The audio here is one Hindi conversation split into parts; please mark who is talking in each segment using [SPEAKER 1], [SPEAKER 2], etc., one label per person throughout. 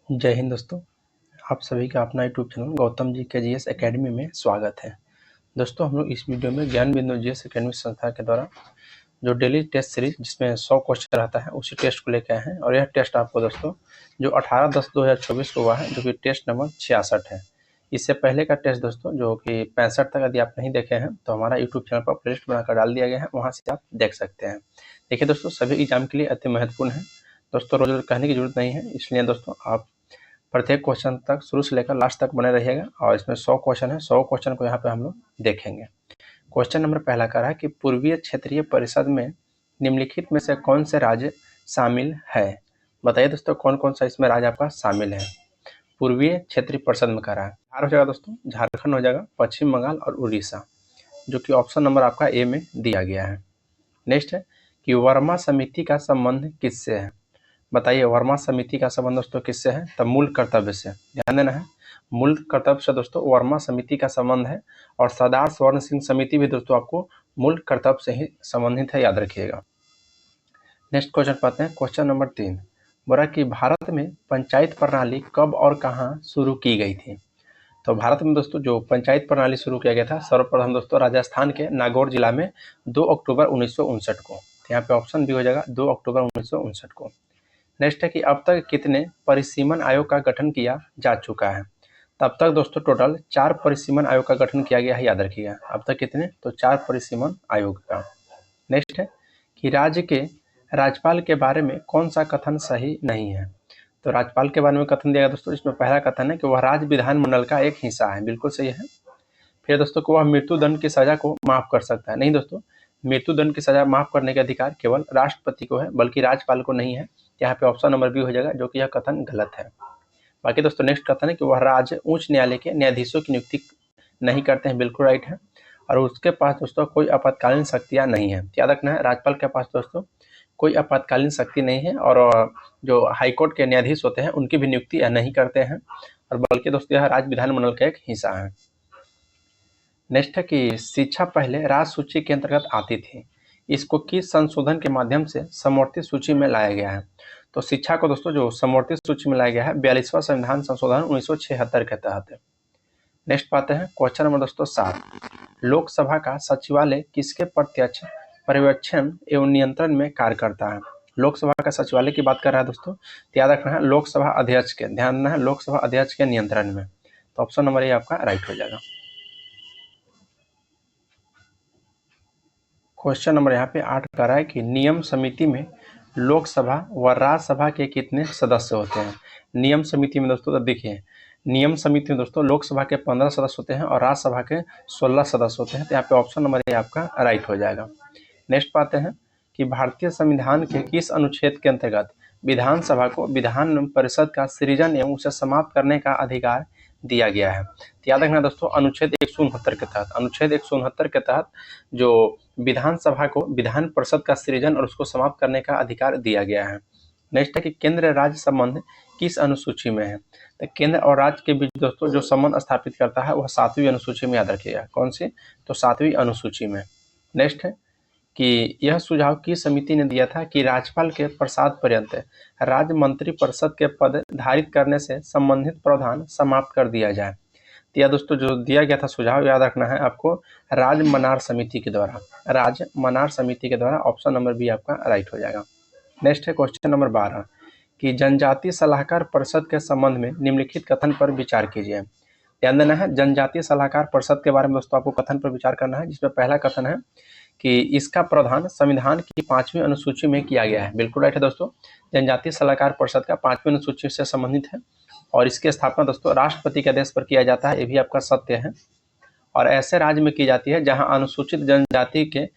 [SPEAKER 1] जय हिंद दोस्तों। आप सभी का अपना यूट्यूब चैनल गौतम जी के जीएस एकेडमी में स्वागत है। दोस्तों, हम लोग इस वीडियो में ज्ञान बिंदु जीएस एकेडमी संस्था के द्वारा जो डेली टेस्ट सीरीज जिसमें 100 क्वेश्चन रहता है उसी टेस्ट को लेकर आए हैं। और यह टेस्ट आपको दोस्तों जो 18/10/2024 को हुआ है, जो कि टेस्ट नंबर 66 है। इससे पहले का टेस्ट दोस्तों जो कि 65 तक यदि आप नहीं देखे हैं तो हमारा यूट्यूब चैनल पर प्लेलिस्ट बनाकर डाल दिया गया है, वहाँ से आप देख सकते हैं। देखिए दोस्तों, सभी एग्जाम के लिए अति महत्वपूर्ण है दोस्तों, रोज कहने की जरूरत नहीं है। इसलिए दोस्तों आप प्रत्येक क्वेश्चन तक शुरू से लेकर लास्ट तक बने रहिएगा। और इसमें 100 क्वेश्चन है, 100 क्वेश्चन को यहाँ पे हम लोग देखेंगे। क्वेश्चन नंबर पहला कह रहा है कि पूर्वीय क्षेत्रीय परिषद में निम्नलिखित में से कौन से राज्य शामिल है। बताइए दोस्तों कौन कौन सा इसमें राज्य आपका शामिल है। पूर्वीय क्षेत्रीय परिषद में कह रहा है, बिहार हो जाएगा दोस्तों, झारखंड हो जाएगा, पश्चिम बंगाल और उड़ीसा, जो कि ऑप्शन नंबर आपका ए में दिया गया है। नेक्स्ट है कि वर्मा समिति का संबंध किससे है। बताइए वर्मा समिति का संबंध दोस्तों किससे है, तब मूल कर्तव्य से। ध्यान देना है, मूल कर्तव्य से दोस्तों वर्मा समिति का संबंध है। और सरदार स्वर्ण सिंह समिति भी दोस्तों आपको मूल कर्तव्य से ही संबंधित है, याद रखिएगा। नेक्स्ट क्वेश्चन पढ़ते हैं। क्वेश्चन नंबर 3 बोला कि भारत में पंचायत प्रणाली कब और कहाँ शुरू की गई थी। तो भारत में दोस्तों जो पंचायत प्रणाली शुरू किया गया था सर्वप्रथम दोस्तों राजस्थान के नागौर जिला में 2 अक्टूबर 1959 को। यहाँ पे ऑप्शन भी हो जाएगा 2 अक्टूबर 1959 को। नेक्स्ट है कि अब तक कितने परिसीमन आयोग का गठन किया जा चुका है। तब तक दोस्तों टोटल 4 परिसीमन आयोग का गठन किया गया है, याद रखिएगा। अब तक कितने, तो 4 परिसीमन आयोग का। नेक्स्ट है कि राज्य के राज्यपाल के बारे में कौन सा कथन सही नहीं है। तो राज्यपाल के बारे में कथन दिया गया दोस्तों, इसमें पहला कथन है कि वह राज्य विधानमंडल का एक हिस्सा है, बिल्कुल सही है। फिर दोस्तों को वह मृत्युदंड की सजा को माफ कर सकता है। नहीं दोस्तों, मृत्युदंड की सजा माफ करने का अधिकार केवल राष्ट्रपति को है, बल्कि राज्यपाल को नहीं है। यहाँ पे ऑप्शन नंबर बी हो जाएगा, जो कि यह कथन गलत है। बाकी दोस्तों नेक्स्ट कथन है कि वह राज्य उच्च न्यायालय के न्यायाधीशों की नियुक्ति नहीं करते हैं, बिल्कुल राइट है। और उसके पास दोस्तों कोई आपातकालीन शक्तियाँ नहीं है। याद रखना है, राज्यपाल के पास दोस्तों कोई आपातकालीन शक्ति नहीं है। और जो हाईकोर्ट के न्यायाधीश होते हैं उनकी भी नियुक्ति नहीं करते हैं, और बल्कि दोस्तों यह राज्य विधानमंडल का एक हिस्सा है। नेक्स्ट है कि शिक्षा पहले राज्य सूची के अंतर्गत आती थी, इसको किस संशोधन के माध्यम से समवर्ती सूची में लाया गया है। तो शिक्षा को दोस्तों जो समवर्ती सूची में लाया गया है 42वां संविधान संशोधन 1976 के तहत। नेक्स्ट पाते हैं क्वेश्चन नंबर दोस्तों 7, लोकसभा का सचिवालय किसके प्रत्यक्ष पर्यवेक्षण एवं नियंत्रण में कार्य करता है। लोकसभा का सचिवालय की बात कर रहा है दोस्तों, तो याद रखना है लोकसभा अध्यक्ष के, ध्यान रखना है लोकसभा अध्यक्ष के नियंत्रण में। तो ऑप्शन नंबर ए आपका राइट हो जाएगा। क्वेश्चन नंबर यहाँ पे 8 कर रहा है कि नियम समिति में लोकसभा व राज्यसभा के कितने सदस्य होते हैं। नियम समिति में दोस्तों देखिए, नियम समिति में दोस्तों लोकसभा के 15 सदस्य होते हैं और राज्यसभा के 16 सदस्य होते हैं। तो यहाँ पे ऑप्शन नंबर ए आपका राइट हो जाएगा। नेक्स्ट पाते हैं कि भारतीय संविधान के किस अनुच्छेद के अंतर्गत विधानसभा को विधान परिषद का सृजन एवं उसे समाप्त करने का अधिकार दिया गया है। तो याद रखना दोस्तों अनुच्छेद 169 के तहत, अनुच्छेद 169 के तहत जो विधानसभा को विधान परिषद का सृजन और उसको समाप्त करने का अधिकार दिया गया है। नेक्स्ट है कि केंद्र राज्य संबंध किस अनुसूची में है। तो केंद्र और राज्य के बीच दोस्तों जो संबंध स्थापित करता है वह 7वीं अनुसूची में, याद रखिएगा। कौन सी, तो 7वीं अनुसूची में। नेक्स्ट है कि यह सुझाव किस समिति ने दिया था कि राज्यपाल के प्रसाद पर्यंत राज्य मंत्री परिषद के पद धारित करने से संबंधित प्रावधान समाप्त कर दिया जाए। तो यह दोस्तों जो दिया गया था सुझाव, याद रखना है आपको, राज्य मनार समिति के द्वारा, राज्य मनार समिति के द्वारा। ऑप्शन नंबर बी आपका राइट हो जाएगा। नेक्स्ट है क्वेश्चन नंबर 12 कि जनजातीय सलाहकार परिषद के संबंध में निम्नलिखित कथन पर विचार कीजिए। ध्यान देना है, जनजातीय सलाहकार परिषद के बारे में दोस्तों आपको कथन पर विचार करना है, जिसमें पहला कथन है कि इसका प्रावधान संविधान की 5वीं अनुसूची में किया गया है। बिल्कुल राइट है दोस्तों, जनजातीय सलाहकार परिषद का 5वीं अनुसूची से संबंधित है और इसकी स्थापना दोस्तों राष्ट्रपति के आदेश पर किया जाता है, ये भी आपका सत्य है। और ऐसे राज्य में की जाती है जहां अनुसूचित जनजाति के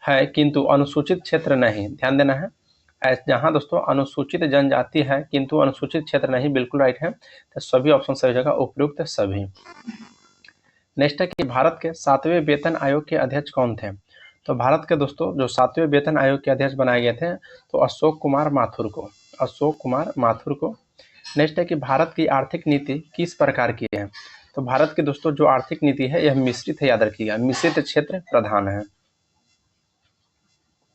[SPEAKER 1] है किंतु अनुसूचित क्षेत्र नहीं। ध्यान देना है, जहां दोस्तों अनुसूचित जनजाति है किंतु अनुसूचित क्षेत्र नहीं, बिल्कुल राइट है। तो सभी ऑप्शन सही होगा, उपयुक्त सभी। नेक्स्ट है कि भारत के 7वें वेतन आयोग के अध्यक्ष कौन थे। तो भारत के दोस्तों जो 7वें वेतन आयोग के अध्यक्ष बनाए गए थे तो अशोक कुमार माथुर को, अशोक कुमार माथुर को। नेक्स्ट है कि भारत की आर्थिक नीति किस प्रकार की है। तो भारत की दोस्तों जो आर्थिक नीति है यह मिश्रित है, याद रखिएगा, मिश्रित क्षेत्र प्रधान है।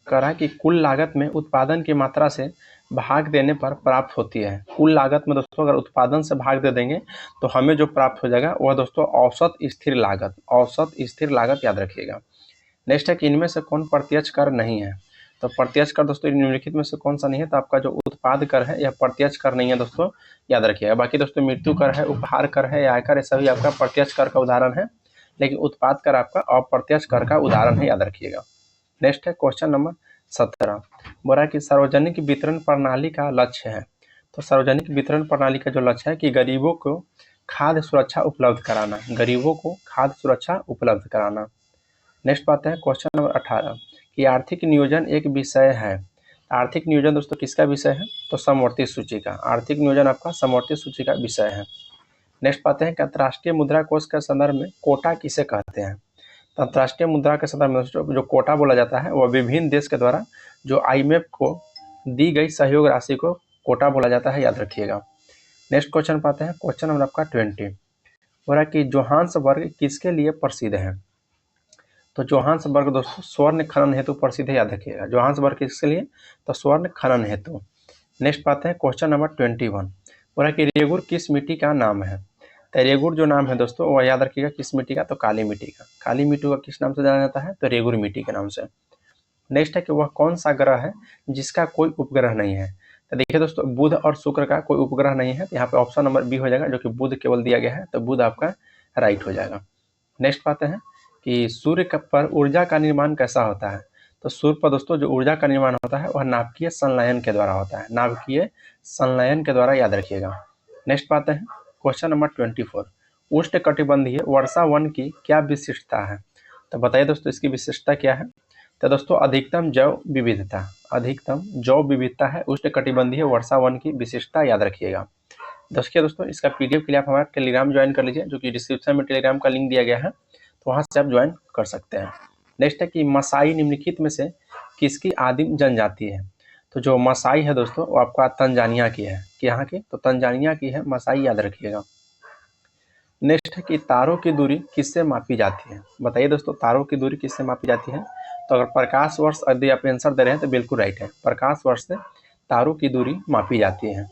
[SPEAKER 1] कह रहा है कि कुल लागत में उत्पादन की मात्रा से भाग देने पर प्राप्त होती है। कुल लागत में दोस्तों अगर उत्पादन से भाग दे देंगे तो हमें जो प्राप्त हो जाएगा वह दोस्तों औसत स्थिर लागत, औसत स्थिर लागत याद रखिएगा। नेक्स्ट है कि इनमें से कौन प्रत्यक्ष कर नहीं है। तो प्रत्यक्ष कर दोस्तों निम्नलिखित में से कौन सा नहीं है, तो आपका जो उत्पाद कर है यह प्रत्यक्ष कर नहीं है दोस्तों, याद रखिएगा। बाकी दोस्तों मृत्यु कर है, उपहार कर है या आयकर, ये सभी आपका प्रत्यक्ष कर का उदाहरण है, लेकिन उत्पाद कर आपका अप्रत्यक्ष कर का उदाहरण है, याद रखिएगा। नेक्स्ट है क्वेश्चन नंबर 17, बोला कि सार्वजनिक वितरण प्रणाली का लक्ष्य है। तो सार्वजनिक वितरण प्रणाली का जो लक्ष्य है कि गरीबों को खाद्य सुरक्षा उपलब्ध कराना, गरीबों को खाद्य सुरक्षा उपलब्ध कराना। नेक्स्ट बात है क्वेश्चन नंबर 18 कि आर्थिक नियोजन एक विषय है। आर्थिक नियोजन दोस्तों किसका विषय है, तो समवर्ती सूची का। आर्थिक नियोजन आपका समवर्ती सूची का विषय है। नेक्स्ट बात है कि अंतर्राष्ट्रीय मुद्रा कोष के संदर्भ में कोटा किसे कहते हैं। तो अंतर्राष्ट्रीय मुद्रा के संदर्भ में जो कोटा बोला जाता है वह विभिन्न देश के द्वारा जो IMF को दी गई सहयोग राशि को कोटा बोला जाता है, याद रखिएगा। नेक्स्ट क्वेश्चन पाते हैं क्वेश्चन नंबर आपका 20, बोला कि जोहान्सबर्ग किसके लिए प्रसिद्ध है। तो जोहान्सबर्ग दोस्तों स्वर्ण खनन हेतु प्रसिद्ध है, याद रखिएगा। जोहान्सबर्ग किसके लिए, तो स्वर्ण खनन हेतु। नेक्स्ट बात है क्वेश्चन नंबर 21, बोला कि रेगुर किस मिट्टी का नाम है। तो रेगुर जो नाम है दोस्तों वह याद रखिएगा किस मिट्टी का, तो काली मिट्टी का। काली मिट्टी का किस नाम से जाना जाता है, तो रेगुर मिट्टी के नाम से। नेक्स्ट है कि वह कौन सा ग्रह है जिसका कोई उपग्रह नहीं है। तो देखिए दोस्तों बुध और शुक्र का कोई उपग्रह नहीं है, तो यहाँ पे ऑप्शन नंबर बी हो जाएगा, जो कि बुध केवल दिया गया है, तो बुध आपका राइट हो जाएगा। नेक्स्ट बात है कि सूर्य पर ऊर्जा का निर्माण कैसा होता है। तो सूर्य पर दोस्तों जो ऊर्जा का निर्माण होता है वह नाभिकीय संलयन के द्वारा होता है, नाभिकीय संलयन के द्वारा, याद रखिएगा। नेक्स्ट बात है क्वेश्चन नंबर 24, उष्णकटिबंधीय वर्षा वन की क्या विशिष्टता है। तो बताइए दोस्तों इसकी विशिष्टता क्या है। तो दोस्तों अधिकतम जैव विविधता, अधिकतम जैव विविधता है उष्णकटिबंधीय वर्षा वन की विशिष्टता, याद रखिएगा। दोस्तों इसका PDF के लिए आप हमारा टेलीग्राम ज्वाइन कर लीजिए, जो कि डिस्क्रिप्शन में टेलीग्राम का लिंक दिया गया है, तो वहाँ से आप ज्वाइन कर सकते हैं। नेक्स्ट है कि मसाई निम्नलिखित में से किसकी आदिम जनजाति है। तो जो मसाई है दोस्तों वो आपका तंजानिया की है, कि यहाँ की, तो तंजानिया की है मसाई, याद रखिएगा। नेक्स्ट है कि तारों की दूरी किससे मापी जाती है। बताइए दोस्तों तारों की दूरी किससे मापी जाती है। तो अगर प्रकाश वर्ष यदि आप आंसर दे रहे हैं तो बिल्कुल राइट है, प्रकाश वर्ष से तारों की दूरी मापी जाती है।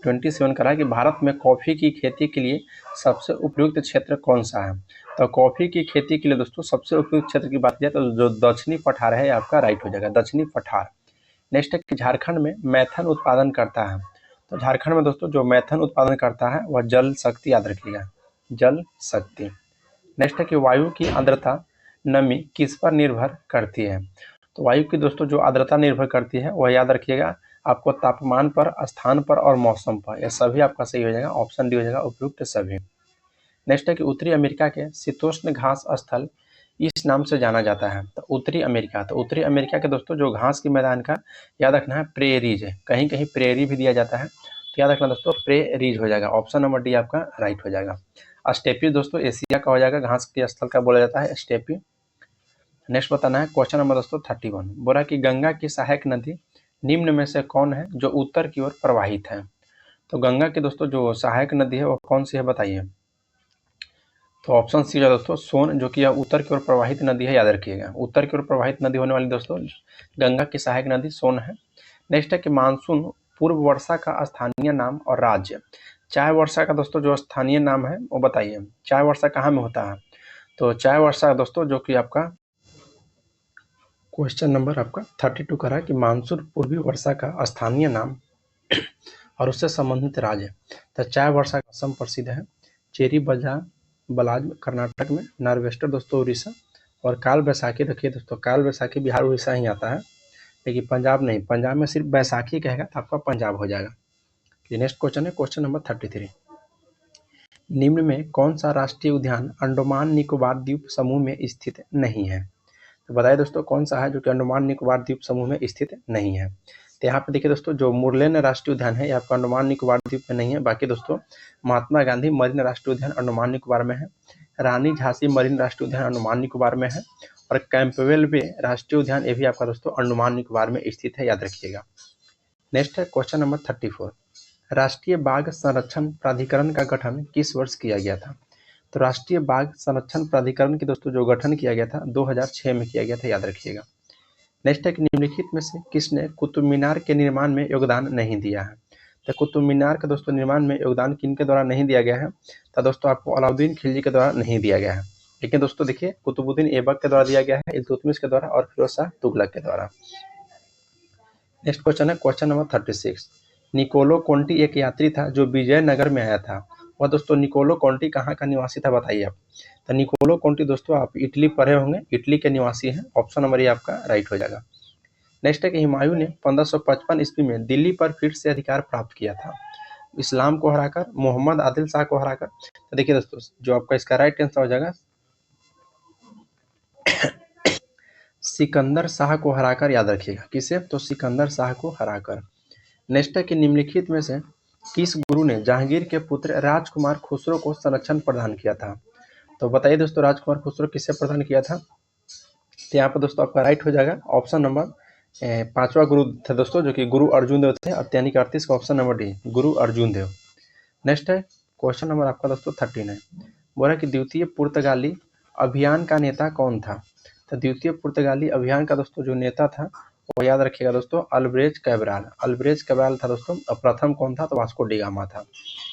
[SPEAKER 1] 27 करा कि भारत में कॉफ़ी की खेती के लिए सबसे उपयुक्त क्षेत्र कौन सा है। तो कॉफ़ी की खेती के लिए दोस्तों सबसे उपयुक्त क्षेत्र की बात किया तो जो दक्षिणी पठार है आपका राइट हो जाएगा, दक्षिणी पठार। नेक्स्ट है कि झारखंड में मैथन उत्पादन करता है। तो झारखंड में दोस्तों जो मैथन उत्पादन करता है वह जल शक्ति, याद रखिएगा, जल शक्ति। नेक्स्ट है कि वायु की आर्द्रता नमी किस पर निर्भर करती है। तो वायु की दोस्तों जो आर्द्रता निर्भर करती है वह याद रखिएगा आपको तापमान पर, स्थान पर और मौसम पर, यह सभी आपका सही हो जाएगा, ऑप्शन डी हो जाएगा उपयुक्त सभी। नेक्स्ट है कि उत्तरी अमेरिका के शीतोष्ण घास स्थल इस नाम से जाना जाता है। तो उत्तरी अमेरिका, तो उत्तरी अमेरिका के दोस्तों जो घास के मैदान का याद रखना है प्रेरीज है, कहीं कहीं प्रेरी भी दिया जाता है, तो याद रखना दोस्तों प्रेरीज हो जाएगा, ऑप्शन नंबर डी आपका राइट हो जाएगा। स्टेपी दोस्तों एशिया का हो जाएगा, घास के स्थल का बोला जाता है स्टेपी। नेक्स्ट बताना है क्वेश्चन नंबर दोस्तों 31, बोला कि गंगा की सहायक नदी निम्न में से कौन है जो उत्तर की ओर प्रवाहित है। तो गंगा की दोस्तों जो सहायक नदी है वो कौन सी है बताइए। तो ऑप्शन सी है दोस्तों सोन, जो कि यह उत्तर की ओर प्रवाहित नदी है, याद रखिएगा। उत्तर की ओर प्रवाहित नदी होने वाली दोस्तों गंगा की सहायक नदी सोन है। नेक्स्ट है कि मानसून पूर्व वर्षा का स्थानीय नाम और राज्य। चाय वर्षा का दोस्तों जो स्थानीय नाम है वो बताइए, चाय वर्षा कहाँ में होता है। तो चाय वर्षा दोस्तों जो कि आपका क्वेश्चन नंबर आपका 32 करा कि मानसून पूर्वी वर्षा का स्थानीय नाम और उससे संबंधित राज्य। तो चाय वर्षा का असम प्रसिद्ध है, चेरी बलाज कर्नाटक में, नार्वेस्टर दोस्तों उड़ीसा, और काल बैसाखी रखिए दोस्तों, काल बैसाखी बिहार उड़ीसा ही आता है, लेकिन पंजाब नहीं, पंजाब में सिर्फ बैसाखी कहेगा तो आपका पंजाब हो जाएगा। नेक्स्ट क्वेश्चन है क्वेश्चन नंबर 33, निम्न में कौन सा राष्ट्रीय उद्यान अंडमान निकोबार द्वीप समूह में स्थित नहीं है। तो बताइए दोस्तों कौन सा है जो कि अंडमान निकोबार द्वीप समूह में स्थित नहीं है। तो यहाँ पे देखिए दोस्तों जो मुरलेन राष्ट्रीय उद्यान है ये आपका अंडमान निकोबार द्वीप में नहीं है। बाकी दोस्तों महात्मा गांधी मरीन राष्ट्रीय उद्यान अंडमान निकोबार में है, रानी झांसी मरीन राष्ट्रीय उद्यान अंडमान निकोबार में है, और कैंपबेल बे राष्ट्रीय उद्यान ये भी आपका दोस्तों अंडमान निकोबार में स्थित है, याद रखिएगा। नेक्स्ट है क्वेश्चन नंबर 34, राष्ट्रीय बाघ संरक्षण प्राधिकरण का गठन किस वर्ष किया गया था। तो राष्ट्रीय बाघ संरक्षण प्राधिकरण की दोस्तों जो गठन किया गया था 2006 में किया गया था, याद रखिएगा। नेक्स्ट है कि निम्नलिखित में से किसने कुतुब मीनार के निर्माण में योगदान नहीं दिया है। तो कुतुब मीनार का दोस्तों निर्माण में योगदान किनके द्वारा नहीं दिया गया है। तो दोस्तों आपको अलाउद्दीन खिलजी के द्वारा नहीं दिया गया है, लेकिन दोस्तों देखिए कुतुबुद्दीन ऐबक के द्वारा दिया गया है, इल्तुतमिश के द्वारा और फिरोज शाह तुगलक के द्वारा। नेक्स्ट क्वेश्चन है क्वेश्चन नंबर 36। निकोलो कोंटी एक यात्री था जो विजयनगर में आया था। वह दोस्तों निकोलो कोंटी कहाँ का निवासी था, बताइए आप। तो निकोलो कोंटी दोस्तों आप इटली पढ़े होंगे, इटली के निवासी हैं। ऑप्शन नंबर ये आपका राइट हो जाएगा। नेक्स्ट है कि हुमायूं ने 1555 ईस्वी में दिल्ली पर फिर से अधिकार प्राप्त किया था। इस्लाम को हराकर, मोहम्मद आदिल शाह को हराकर। तो देखिए दोस्तों जो आपका इसका राइट आंसर हो जाएगा सिकंदर शाह को हराकर, याद रखिएगा किसे, तो सिकंदर शाह को हराकर। नेक्स्ट है कि निम्नलिखित में से किस गुरु ने जहांगीर के पुत्र राजकुमार खुसरो को संरक्षण प्रदान किया था। तो बताइए दोस्तों राजकुमार खुसरो किससे प्रदान किया था। तो यहाँ पर दोस्तों आपका राइट हो जाएगा ऑप्शन नंबर 5वां गुरु थे दोस्तों, जो कि गुरु अर्जुन देव थे। यानी कि 38 का ऑप्शन नंबर डी, गुरु अर्जुन देव। नेक्स्ट है क्वेश्चन नंबर आपका दोस्तों 13 है। बोला कि द्वितीय पुर्तगाली अभियान का नेता कौन था। तो द्वितीय पुर्तगाली अभियान का दोस्तों जो नेता था वो याद रखिएगा दोस्तों अल्ब्रेज कैब्राल। अल्ब्रेज कैब्राल था दोस्तों। और प्रथम कौन था, तो वास्को डी गामा था।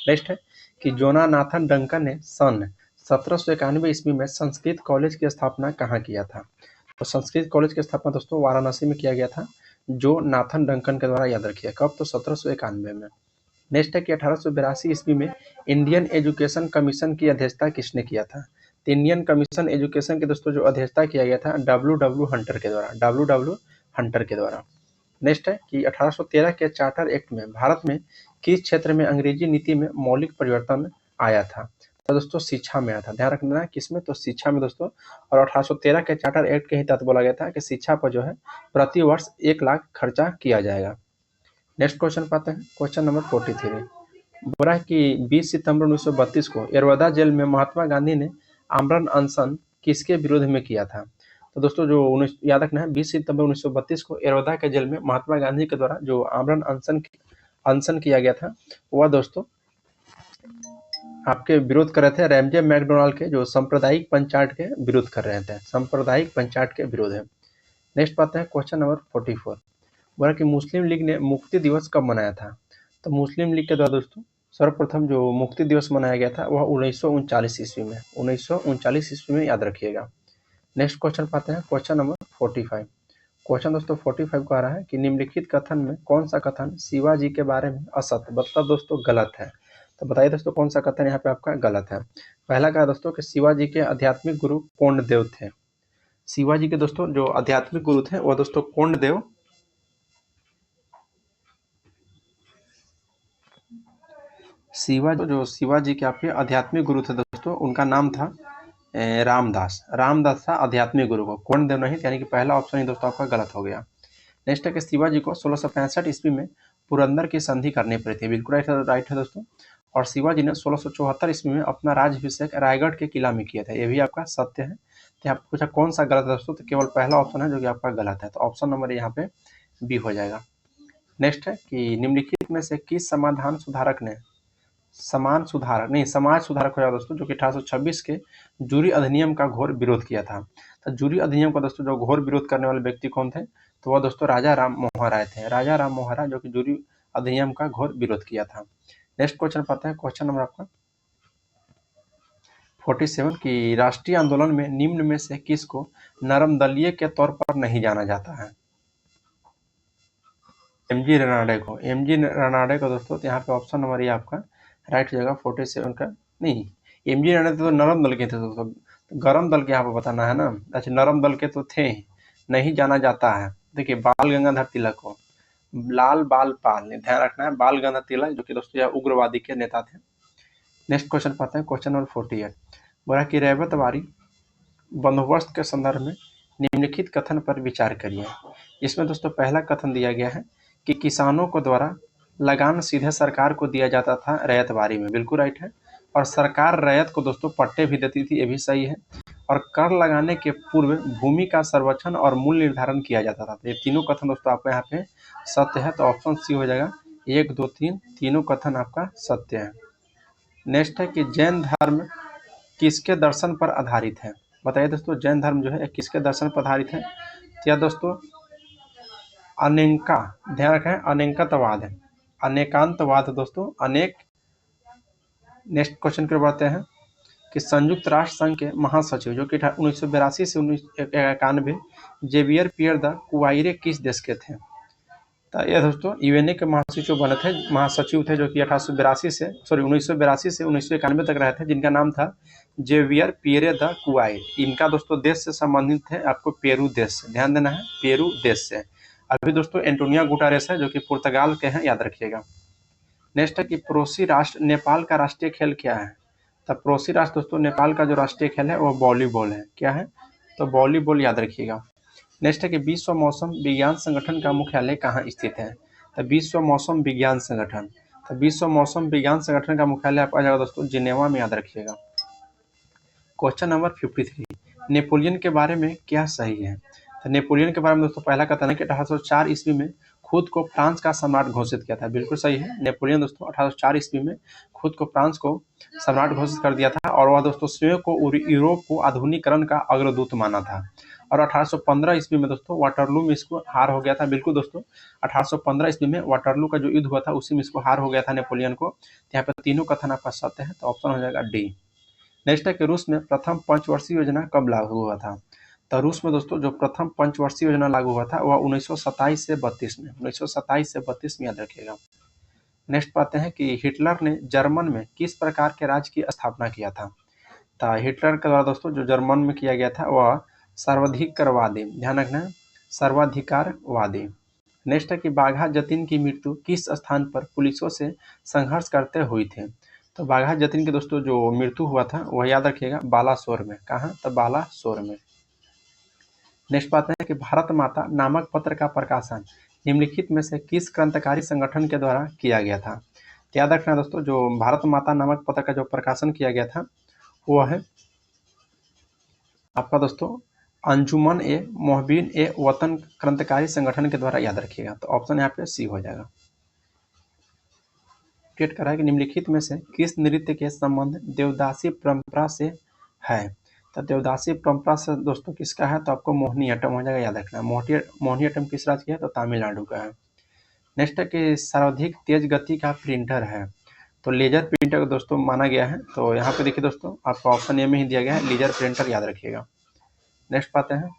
[SPEAKER 1] नेक्स्ट है कि जोनाथन डंकन ने सन 1791 ईस्वी में संस्कृत कॉलेज की स्थापना कहाँ किया था। तो संस्कृत कॉलेज की स्थापना दोस्तों वाराणसी में किया गया था, जो नाथन डंकन के द्वारा, याद रखिए कब, तो 1791 में। नेक्स्ट है कि 1882 ईस्वी में इंडियन एजुकेशन कमीशन की अध्यक्षता किसने किया था। तो इंडियन कमीशन एजुकेशन के दोस्तों जो अध्यक्षता किया गया था डब्ल्यू हंटर के द्वारा, डब्ल्यू हंटर के द्वारा। नेक्स्ट है कि 1813 के चार्टर एक्ट में भारत में किस क्षेत्र में अंग्रेजी नीति में मौलिक परिवर्तन आया था। तो दोस्तों शिक्षा में आया था, ध्यान रखना है किसमें, तो शिक्षा में दोस्तों। और 1813 के चार्टर एक्ट के ही तहत बोला गया था कि शिक्षा पर जो है प्रति वर्ष 1 लाख खर्चा किया जाएगा। नेक्स्ट क्वेश्चन पाते हैं क्वेश्चन नंबर 43। बोला है कि 20 सितंबर 1932 को यरवदा जेल में महात्मा गांधी ने आमरण अनशन किसके विरोध में किया था। तो दोस्तों जो याद रखना है 20 सितंबर 1932 को यरवदा के जेल में महात्मा गांधी के द्वारा जो आमरण अनशन किया गया था, वह दोस्तों आपके विरोध कर रहे थे रैमजे मैकडोनाल्ड के जो सांप्रदायिक पंचायत के विरोध कर रहे थे, सांप्रदायिक पंचायत के विरोध है। नेक्स्ट पाते हैं क्वेश्चन नंबर 44। बोला कि मुस्लिम लीग ने मुक्ति दिवस कब मनाया था। तो मुस्लिम लीग के द्वारा दोस्तों सर्वप्रथम जो मुक्ति दिवस मनाया गया था वह 1939 ईस्वी में, 1939 ईस्वी में, याद रखिएगा। नेक्स्ट क्वेश्चन पाते हैं क्वेश्चन नंबर 45। क्वेश्चन दोस्तों 45 को आ रहा है कि निम्नलिखित कथन में कौन सा कथन शिवाजी के बारे में असत्य, मतलब दोस्तों गलत है। तो बताइए दोस्तों कौन सा कथन यहाँ पे आपका गलत है। पहला कहा दोस्तों कि शिवाजी के आध्यात्मिक गुरु कोंडदेव थे। शिवाजी के दोस्तों जो आध्यात्मिक गुरु थे वह दोस्तों कोंडदेव, शिवाजी के आपके आध्यात्मिक गुरु थे दोस्तों, उनका नाम था रामदास। रामदास था आध्यात्मिक गुरु को, कोंडदेव नहीं, यानी कि पहला ऑप्शन ही दोस्तों आपका गलत हो गया। नेक्स्ट है कि शिवाजी को 1665 ईस्वी में पुरंदर की संधि करनी पड़ी थी, बिल्कुल राइट है दोस्तों। और शिवाजी ने 1674 ईस्वी में अपना राज्याभिषेक रायगढ़ के किला में किया था, ये भी आपका सत्य है। तो यहाँ पूछा कौन सा गलत है दोस्तों, तो केवल पहला ऑप्शन है जो कि आपका गलत है, तो ऑप्शन नंबर यहाँ पे बी हो जाएगा। नेक्स्ट है कि निम्नलिखित में से किस समाज सुधारक हो जाएगा दोस्तों, जो कि 1826 के जूरी अधिनियम का घोर विरोध किया था। तो जूरी अधिनियम का दोस्तों जो घोर विरोध करने वाले व्यक्ति कौन थे, तो वह दोस्तों राजा राम मोहन राय थे। राजा राम मोहन राय जो कि जूरी अधिनियम का घोर विरोध किया था। नेक्स्ट क्वेश्चन पाते हैं क्वेश्चन नंबर आपका 47 की राष्ट्रीय आंदोलन में निम्न में से किसको नरमदलीय के तौर पर नहीं जाना जाता है। एमजी रनाडे को दोस्तों, यहाँ पे ऑप्शन नंबर ये आपका राइट हो जाएगा 47 का। नहीं, एमजी रनाडे तो नरम दल के थे दोस्तों, तो गरम दल के यहाँ पे बताना है ना। अच्छा नरम दल के तो थे, नहीं जाना जाता है। देखिए बाल गंगाधर तिलक को, लाल बाल पाल, ध्यान रखना है, बाल गंगाधर तिलक जो कि दोस्तों यह उग्रवादी के नेता थे। नेक्स्ट क्वेश्चन पाते हैं क्वेश्चन नंबर 48। बोला कि रैयतवाड़ी बंदोबस्त के संदर्भ में निम्नलिखित कथन पर विचार करिए। इसमें दोस्तों पहला कथन दिया गया है कि किसानों को द्वारा लगान सीधे सरकार को दिया जाता था रैयतवाड़ी में, बिल्कुल राइट है। और सरकार रैयत को दोस्तों पट्टे भी देती थी, ये भी सही है। और कर लगाने के पूर्व भूमि का सर्वेक्षण और मूल्य निर्धारण किया जाता था। ये तीनों कथन दोस्तों आपको यहाँ पे सत्य है, तो ऑप्शन सी हो जाएगा। 1, 2, 3 तीनों कथन आपका सत्य है। नेक्स्ट है कि जैन धर्म किसके दर्शन पर आधारित है। बताइए दोस्तों जैन धर्म जो है किसके दर्शन पर आधारित है। क्या दोस्तों अनेका, ध्यान रखें अनेकतावाद है, अनेकांतवाद दोस्तों अनेक। नेक्स्ट क्वेश्चन की ओर बढ़ते हैं कि संयुक्त राष्ट्र संघ के महासचिव जो कि 1982 से 1991 जेवियर पियर द कुआइरे किस देश के थे? तो ये दोस्तों यूएनए के महासचिव थे जो कि 1982 से 1991 तक रहे थे, जिनका नाम था जेवियर पियरे द कुआइर। इनका दोस्तों देश से संबंधित है आपको पेरू देश से, ध्यान देना है पेरू देश से। अभी दोस्तों एंटोनियो गुटारेस है जो कि पुर्तगाल के हैं, याद रखिएगा। नेक्स्ट है कि पड़ोसी राष्ट्र नेपाल का राष्ट्रीय खेल क्या है? तो पड़ोसी राष्ट्र दोस्तों नेपाल का जो राष्ट्रीय खेल है वो वॉलीबॉल है। क्या है? तो वॉलीबॉल, याद रखिएगा। नेक्स्ट है कि विश्व मौसम विज्ञान संगठन का मुख्यालय कहाँ स्थित है? तो विश्व मौसम विज्ञान संगठन, तो विश्व मौसम विज्ञान संगठन का मुख्यालय आपका जाएगा दोस्तों जिनेवा में, याद रखिएगा। क्वेश्चन नंबर 53, नेपोलियन के बारे में क्या सही है? तो नेपोलियन के बारे में दोस्तों पहला कथन है कि 1804 ईस्वी में खुद को फ्रांस का सम्राट घोषित किया था। बिल्कुल सही है, नेपोलियन दोस्तों 1804 ईस्वी में खुद को फ्रांस को सम्राट घोषित कर दिया था और वह दोस्तों स्वयं को यूरोप को आधुनिकीकरण का अग्रदूत माना था। और 1815 ईस्वी में दोस्तों वाटरलू में इसको हार हो गया था। बिल्कुल दोस्तों 1815 ईस्वी में वाटरलू का जो युद्ध हुआ था उसी में इसको हार हो गया था नेपोलियन को। यहाँ पे तीनों कथन आपका सत्य है, तो ऑप्शन हो जाएगा डी। नेक्स्ट है कि रूस में प्रथम पंचवर्षीय योजना कब लागू हुआ था? तो रूस में दोस्तों जो प्रथम पंचवर्षीय योजना लागू हुआ था वह 1927 से 32 में, 1927 से 32 में, याद रखिएगा। नेक्स्ट पाते हैं कि हिटलर ने जर्मन में किस प्रकार के राज्य की स्थापना किया था? तो हिटलर के द्वारा दोस्तों जो जर्मन में किया गया था वह सर्वाधिकारवादी, ध्यान रखना है सर्वाधिकारवादी। नेक्स्ट है कि बाघा जतिन की मृत्यु किस स्थान पर पुलिसों से संघर्ष करते हुई थी? तो बाघा जतिन की दोस्तों जो मृत्यु हुआ था वह याद रखिएगा बालासोर में। कहाँ? तो बालासोर में। नेक्स्ट बात है कि भारत माता नामक पत्र का प्रकाशन निम्नलिखित में से किस क्रांतिकारी संगठन के द्वारा किया गया था? तो याद रखना दोस्तों जो भारत माता नामक पत्र का जो प्रकाशन किया गया था वह है आपका दोस्तों अंजुमन ए मोहबिन ए वतन क्रांतिकारी संगठन के द्वारा, याद रखिएगा। तो ऑप्शन यहाँ पे सी हो जाएगा। क्रिएट करा है कि निम्नलिखित में से किस नृत्य के संबंध देवदासी परंपरा से है? तो देवदासी परंपरा से दोस्तों किसका है? तो आपको मोहिनीअट्टम हो जाएगा, याद रखना। मोहिनीअट्टम किस राज्य की है? तो तमिलनाडु का है। नेक्स्ट है कि सर्वाधिक तेज गति का प्रिंटर है? तो लेजर प्रिंटर को दोस्तों माना गया है। तो यहाँ पे देखिए दोस्तों आपको ऑप्शन ए में ही दिया गया है लेजर प्रिंटर, याद रखिएगा। नेक्स्ट पाते हैं,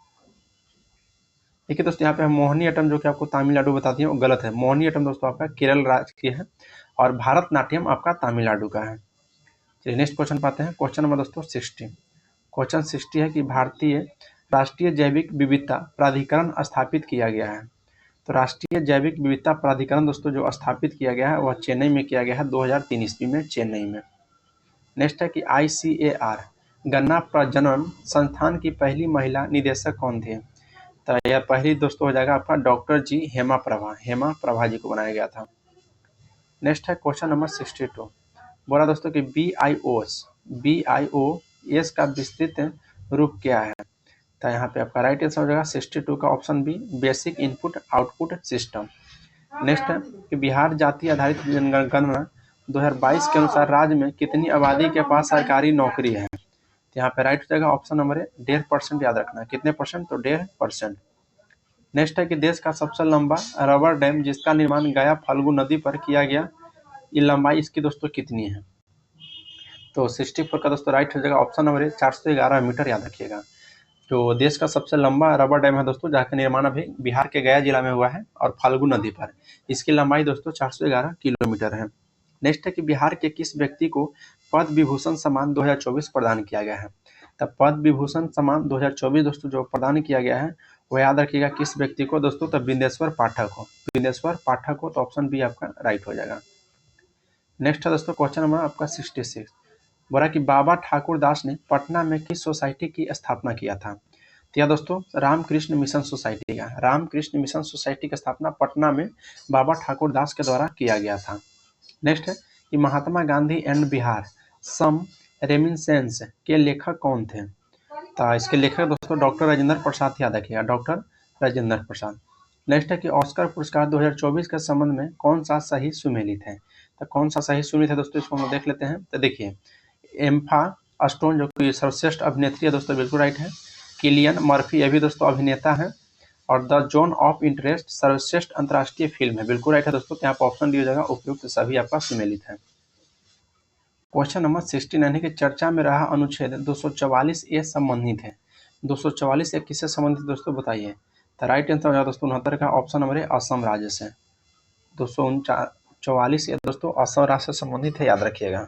[SPEAKER 1] देखिए दोस्तों यहाँ पे मोहिनीअट्टम जो कि आपको तमिलनाडु बता दिए वो गलत है। मोहिनीअट्टम दोस्तों आपका केरल राज्य की है और भारतनाट्यम आपका तमिलनाडु का है। चलिए नेक्स्ट क्वेश्चन पाते हैं। क्वेश्चन नंबर दोस्तों 60। क्वेश्चन 60 है कि भारतीय राष्ट्रीय जैविक विविधता प्राधिकरण स्थापित किया गया है? तो राष्ट्रीय जैविक विविधता प्राधिकरण दोस्तों जो स्थापित किया गया है वह चेन्नई में किया गया है 2003 ईस्वी में, चेन्नई में। नेक्स्ट है कि ICAR गन्ना प्रजनन संस्थान की पहली महिला निदेशक कौन थे? तो यह पहली दोस्तों हो जाएगा आपका डॉक्टर जी हेमा प्रभा जी को बनाया गया था। नेक्स्ट है क्वेश्चन नंबर 62। बोला दोस्तों कि BIOS का विस्तृत रूप क्या है? तो यहाँ पे आपका राइट आंसर हो जाएगा 62 का option B, basic input output system. Next है कि बिहार जाति आधारित जनगणना 2022 के अनुसार राज्य में कितनी आबादी के पास सरकारी नौकरी है? तो यहाँ पे राइट हो जाएगा ऑप्शन नंबर ए 1.5%, याद रखना। कितने परसेंट? तो 1.5%। नेक्स्ट है कि देश का सबसे लंबा रबर डैम जिसका निर्माण गया फल्गु नदी पर किया गया, ये लंबाई इसकी दोस्तों कितनी है? तो 64 का दोस्तों राइट हो जाएगा ऑप्शन नंबर ए 411 मीटर, याद रखिएगा। जो देश का सबसे लंबा रबर डैम है दोस्तों जहाँ का निर्माण अभी बिहार के गया जिला में हुआ है और फाल्गु नदी पर, इसकी लंबाई दोस्तों 411 किलोमीटर है। नेक्स्ट है कि बिहार के किस व्यक्ति को पद्म विभूषण सम्मान 2024 प्रदान किया गया है? तब पद्म विभूषण सम्मान 2024 दोस्तों जो प्रदान किया गया है वो याद रखिएगा किस व्यक्ति को दोस्तों? तो बिंदेश्वर पाठक हो, तो ऑप्शन बी आपका राइट हो जाएगा। नेक्स्ट है दोस्तों क्वेश्चन नंबर आपका 66। बोला कि बाबा ठाकुर दास ने पटना में किस सोसाइटी की स्थापना किया था? तो यह दोस्तों रामकृष्ण मिशन सोसाइटी की स्थापना पटना में बाबा ठाकुर दास के द्वारा किया गया था। नेक्स्ट है कि Mahatma Gandhi and Bihar some reminiscences के लेखक कौन थे? तो इसके लेखक दोस्तों डॉक्टर राजेंद्र प्रसाद, याद रखिएगा, डॉक्टर राजेंद्र प्रसाद। नेक्स्ट है कि ऑस्कर पुरस्कार 2024 के संबंध में कौन सा सही सुमेलित है? तो कौन सा सही सुमेलित है दोस्तों, इसको हम देख लेते हैं। तो देखिए एम्मा स्टोन जो कि सर्वश्रेष्ठ अभिनेत्री है दोस्तों, बिल्कुल राइट है। किलियन मर्फी ये भी दोस्तों अभिनेता है और द जोन ऑफ इंटरेस्ट सर्वश्रेष्ठ अंतर्राष्ट्रीय फिल्म है। बिल्कुल राइट है दोस्तों। यहाँ पर ऑप्शन दिया जाएगा उपयुक्त सभी आपका सम्मिलित है। क्वेश्चन नंबर 69 है कि चर्चा में रहा अनुच्छेद 244 ए संबंधित है। 244 ए किससे संबंधित दोस्तों बताइए। तो राइट आंसर हो जाएगा दोस्तों 69 का ऑप्शन नंबर है असम राज्य से। 244 ए दोस्तों असम राज्य से संबंधित है, याद रखिएगा।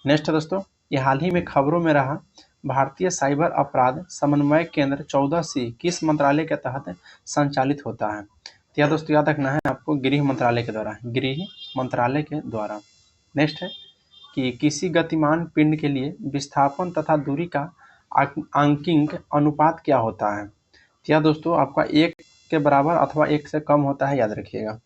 [SPEAKER 1] नेक्स्ट है दोस्तों, ये हाल ही में खबरों में रहा भारतीय साइबर अपराध समन्वय केंद्र 14C किस मंत्रालय के तहत संचालित होता है। तो यह दोस्तों याद रखना है आपको, गृह मंत्रालय के द्वारा, गृह मंत्रालय के द्वारा। नेक्स्ट है कि किसी गतिमान पिंड के लिए विस्थापन तथा दूरी का आंकिक अनुपात क्या होता है। तो यह दोस्तों आपका 1 के बराबर अथवा 1 से कम होता है, याद रखिएगा।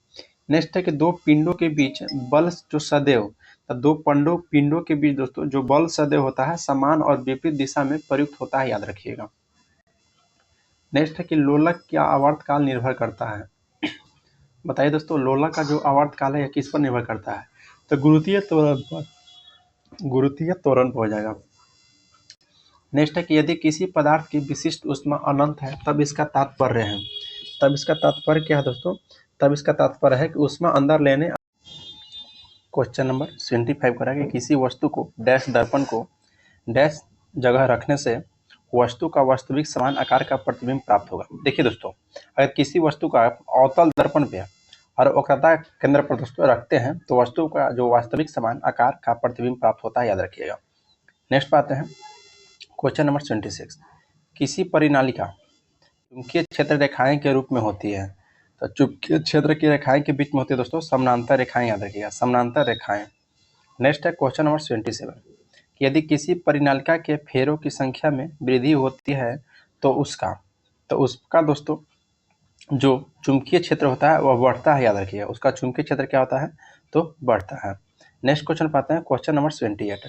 [SPEAKER 1] नेक्स्ट है कि दो पिंडों के बीच बल जो सदैव, दो पिंडों के बीच दोस्तों जो बल सदैव होता है समान और विपरीत दिशा में प्रयुक्त होता है, याद रखिएगा। नेक्स्ट है कि लोलक क्या आवर्तकाल निर्भर करता है। बताइए दोस्तों, लोलक का जो आवर्तकाल है यह किस पर निर्भर करता है। तो गुरुत्वीय त्वरण पर, गुरुत्वीय त्वरण पर हो जाएगा। नेक्स्ट है कि यदि किसी पदार्थ की विशिष्ट ऊष्मा अनंत है तब इसका तात्पर्य है, तब इसका तात्पर्य क्या है दोस्तों, तब इसका तात्पर्य है कि ऊष्मा अंदर लेने। क्वेश्चन नंबर 75 करा कि किसी वस्तु को डैश दर्पण को डैश जगह रखने से वस्तु का वास्तविक समान आकार का प्रतिबिंब प्राप्त होगा। देखिए दोस्तों, अगर किसी वस्तु का अवतल दर्पण पे और वक्रता केंद्र पर दोस्तों रखते हैं तो वस्तु का जो वास्तविक समान आकार का प्रतिबिंब प्राप्त होता है, याद रखिएगा। नेक्स्ट पाते हैं क्वेश्चन नंबर 26, किसी परिनालिका चुंबकीय क्षेत्र रेखाएं के रूप में होती है। तो चुंबकीय क्षेत्र की रेखाएं के बीच में होती है दोस्तों समानांतर रेखाएं, याद रखिएगा, समानांतर रेखाएं। नेक्स्ट है क्वेश्चन नंबर 27, यदि किसी परिनालिका के फेरों की संख्या में वृद्धि होती है तो उसका दोस्तों जो चुंबकीय क्षेत्र होता है वह बढ़ता है, याद रखिएगा। उसका चुंबकीय क्षेत्र क्या होता है तो बढ़ता है। नेक्स्ट क्वेश्चन पाते हैं क्वेश्चन नंबर 28,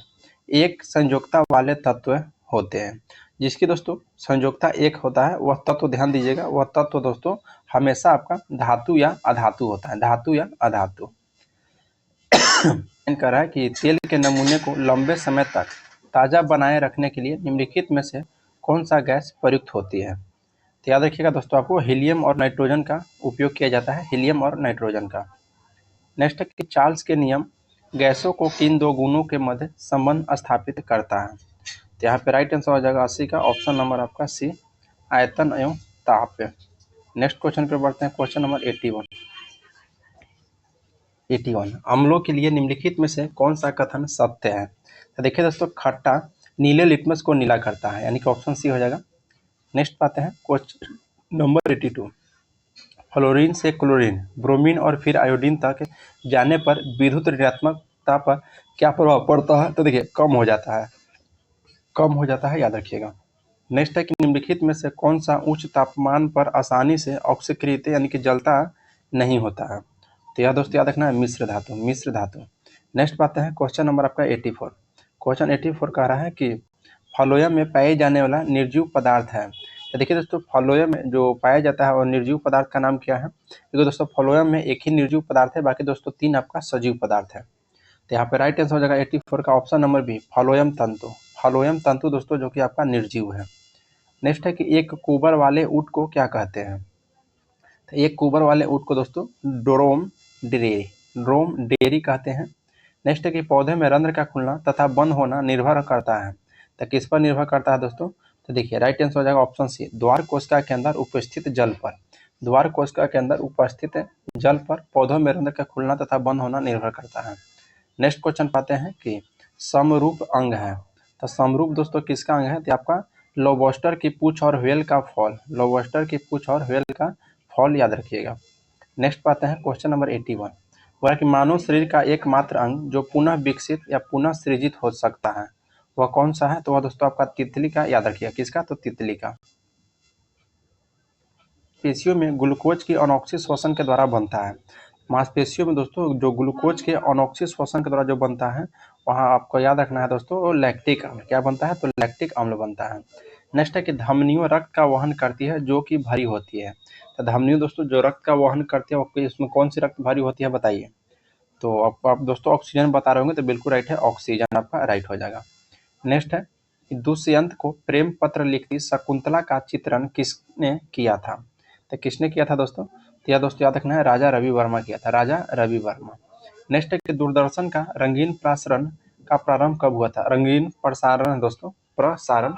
[SPEAKER 1] एक संयोजकता वाले तत्व होते हैं जिसकी दोस्तों संयोजकता 1 होता है, वह तत्व ध्यान दीजिएगा, वह तत्व दोस्तों हमेशा आपका धातु या अधातु होता है, धातु या अधातु। कह रहा है कि तेल के नमूने को लंबे समय तक ताज़ा बनाए रखने के लिए निम्नलिखित में से कौन सा गैस प्रयुक्त होती है। तो याद रखिएगा दोस्तों आपको हीलियम और नाइट्रोजन का उपयोग किया जाता है, हीलियम और नाइट्रोजन का। नेक्स्ट है कि चार्ल्स के नियम गैसों को किन दो गुणों के मध्य संबंध स्थापित करता है। तो यहाँ पे राइट आंसर हो जाएगा 80 का ऑप्शन नंबर आपका सी, आयतन एवं ताप। नेक्स्ट क्वेश्चन पे बढ़ते हैं क्वेश्चन नंबर 81, अम्लों के लिए निम्नलिखित में से कौन सा कथन सत्य है। तो देखिए दोस्तों, खट्टा नीले लिटमस को नीला करता है, यानी कि ऑप्शन सी हो जाएगा। नेक्स्ट पाते हैं क्वेश्चन नंबर 82, फ्लोरीन से क्लोरीन, ब्रोमीन और फिर आयोडीन तक जाने पर विद्युत ऋणात्मकता पर क्या प्रभाव पड़ता है। तो देखिए कम हो जाता है, याद रखिएगा। नेक्स्ट है कि निम्नलिखित में से कौन सा उच्च तापमान पर आसानी से ऑक्सीकृत यानी कि जलता नहीं होता है। तो यह दोस्तों याद रखना है मिश्र धातु। नेक्स्ट पाते हैं क्वेश्चन नंबर आपका 84, क्वेश्चन 84 कह रहा है कि फ्लोएम में पाए जाने वाला निर्जीव पदार्थ है। तो देखिए दोस्तों, फ्लोएम में जो पाया जाता है और निर्जीव पदार्थ का नाम क्या है। क्योंकि दोस्तों फ्लोएम में एक ही निर्जीव पदार्थ है, बाकी दोस्तों 3 आपका सजीव पदार्थ है। तो यहाँ पे राइट आंसर हो जाएगा 84 का ऑप्शन नंबर बी, फ्लोएम तंतु दोस्तों जो कि आपका निर्जीव है। नेक्स्ट है कि एक कुबर वाले ऊँट को क्या कहते हैं। तो एक कुबर वाले ऊँट को दोस्तों ड्रोम डेरी कहते हैं। नेक्स्ट है कि पौधे में रंध्र का खुलना तथा बंद होना निर्भर करता है। तो किस पर निर्भर करता है दोस्तों। तो देखिए राइट आंसर हो जाएगा ऑप्शन सी, द्वार कोशिका के अंदर उपस्थित जल पर। द्वार कोशिका के अंदर उपस्थित जल पर पौधों में रंध्र का खुलना तथा बंद होना निर्भर करता है। नेक्स्ट क्वेश्चन पाते हैं कि समरूप अंग है। तो समरूप दोस्तों किसका अंग है। तो आपका लोबस्टर की पूंछ और व्हेल का फॉल, याद रखिएगा। नेक्स्ट पाते हैं क्वेश्चन नंबर 81, वह कि मानव शरीर का एकमात्र अंग जो पुनः विकसित या पुनः सृजित हो सकता है वह कौन सा है। तो वह दोस्तों आपका तितली का, याद रखिएगा, किसका, तो तितली का। पेशियों में ग्लूकोज की अनॉक्सिक श्वसन के द्वारा बनता है। मांसपेशियों में दोस्तों जो ग्लूकोज के अनॉक्सिक श्वसन के द्वारा जो बनता है वहाँ आपको याद रखना है दोस्तों लैक्टिक अम्ल। क्या बनता है, तो लैक्टिक अम्ल बनता है। नेक्स्ट है कि धमनियों रक्त का वहन करती है जो कि भारी होती है। तो धमनियों दोस्तों जो रक्त का वहन करती है इसमें कौन सी रक्त भारी होती है बताइए। तो आप दोस्तों ऑक्सीजन बता रहे होंगे, तो बिल्कुल राइट है, ऑक्सीजन आपका राइट हो जाएगा। नेक्स्ट है कि दुष्यंत को प्रेम पत्र लिखती शकुंतला का चित्रण किसने किया था। तो किसने किया था दोस्तों? तो यह दोस्तों याद रखना है, राजा रवि वर्मा किया था, राजा रवि वर्मा। नेक्स्ट है कि दूरदर्शन का रंगीन प्रसारण का प्रारंभ कब हुआ था? रंगीन प्रसारण दोस्तों, प्रसारण,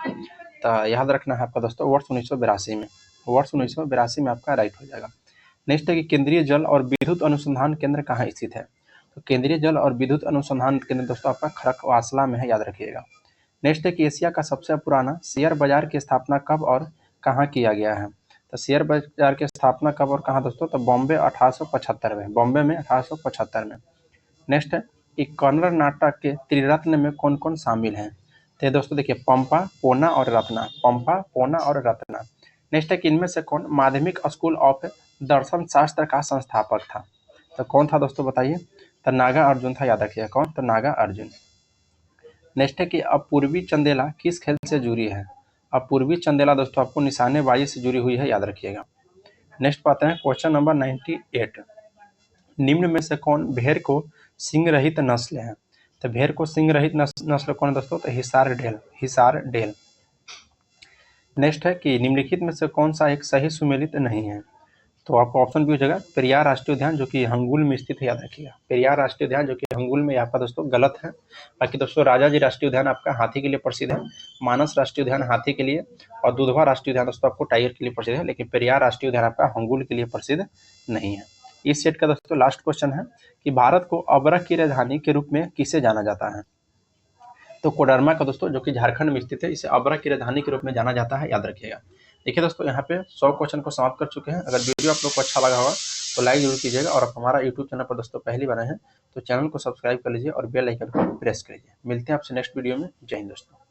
[SPEAKER 1] तो याद रखना है आपका दोस्तों वर्ष 1982 में, वर्ष 1982 में आपका राइट हो जाएगा। नेक्स्ट है कि केंद्रीय जल और विद्युत अनुसंधान केंद्र कहाँ स्थित है? तो केंद्रीय जल और विद्युत अनुसंधान केंद्र दोस्तों आपका खड़कवासला में है, याद रखिएगा। नेक्स्ट है कि एशिया का सबसे पुराना शेयर बाजार की स्थापना कब और कहाँ किया गया है? तो शेयर बाजार की स्थापना कब और कहाँ दोस्तों? तो बॉम्बे 1875 में, बॉम्बे में 1875 में। नेक्स्ट है कि कन्नड़ नाटक के त्रिरत्न में कौन कौन शामिल हैं? तो दोस्तों देखिए, पंपा, पोना और रत्ना, पंपा, पोना और रत्ना। नेक्स्ट है कि इनमें से कौन माध्यमिक स्कूल ऑफ दर्शन शास्त्र का संस्थापक था? तो कौन था दोस्तों बताइए? तो नागा अर्जुन था, याद रखिएगा। कौन? तो नागा अर्जुन। नेक्स्ट है कि अपूर्वी चंदेला किस खेल से जुड़ी है? अपूर्वी चंदेला दोस्तों आपको निशानेबाजी से जुड़ी हुई है, याद रखिएगा। नेक्स्ट पाते हैं क्वेश्चन नंबर 98। निम्न में से कौन भेड़ को सींग रहित नस्ल है? तो भेड़ को सींग रहित नस्ल कौन है दोस्तों? तो Hisardale, Hisardale. Next है कि निम्नलिखित में से कौन सा एक सही सुमेलित नहीं है? तो आपका ऑप्शन भी हो जाएगा पेरियार राष्ट्रीय उद्यान, जो कि हंगुल में स्थित है, याद रखिएगा। पेरियार राष्ट्रीय उद्यान जो कि हंगुल में, आपका दोस्तों गलत है। बाकी दोस्तों राजाजी राष्ट्रीय उद्यान आपका हाथी के लिए प्रसिद्ध है, मानस राष्ट्रीय उद्यान हाथी के लिए, और दुधवा राष्ट्रीय उद्यान दोस्तों आपको टाइगर के लिए प्रसिद्ध है, लेकिन पेरियार राष्ट्रीय उद्यान आपका हंगुल के लिए प्रसिद्ध नहीं है। इस सेट का दोस्तों लास्ट क्वेश्चन है कि भारत को अबरख की राजधानी के रूप में किसे जाना जाता है? तो कोडरमा का दोस्तों, जो कि झारखंड में स्थित है, इसे अबरख की राजधानी के रूप में जाना जाता है, याद रखिएगा। देखिए दोस्तों, यहाँ पे 100 क्वेश्चन को समाप्त कर चुके हैं। अगर वीडियो आप लोग को अच्छा लगा होगा तो लाइक जरूर कीजिएगा, और आप हमारा यूट्यूब चैनल पर दोस्तों पहली बार आए हैं तो चैनल को सब्सक्राइब कर लीजिए और बेल आइकन को प्रेस कर लीजिए। मिलते हैं आपसे नेक्स्ट वीडियो में। जय हिंद दोस्तों।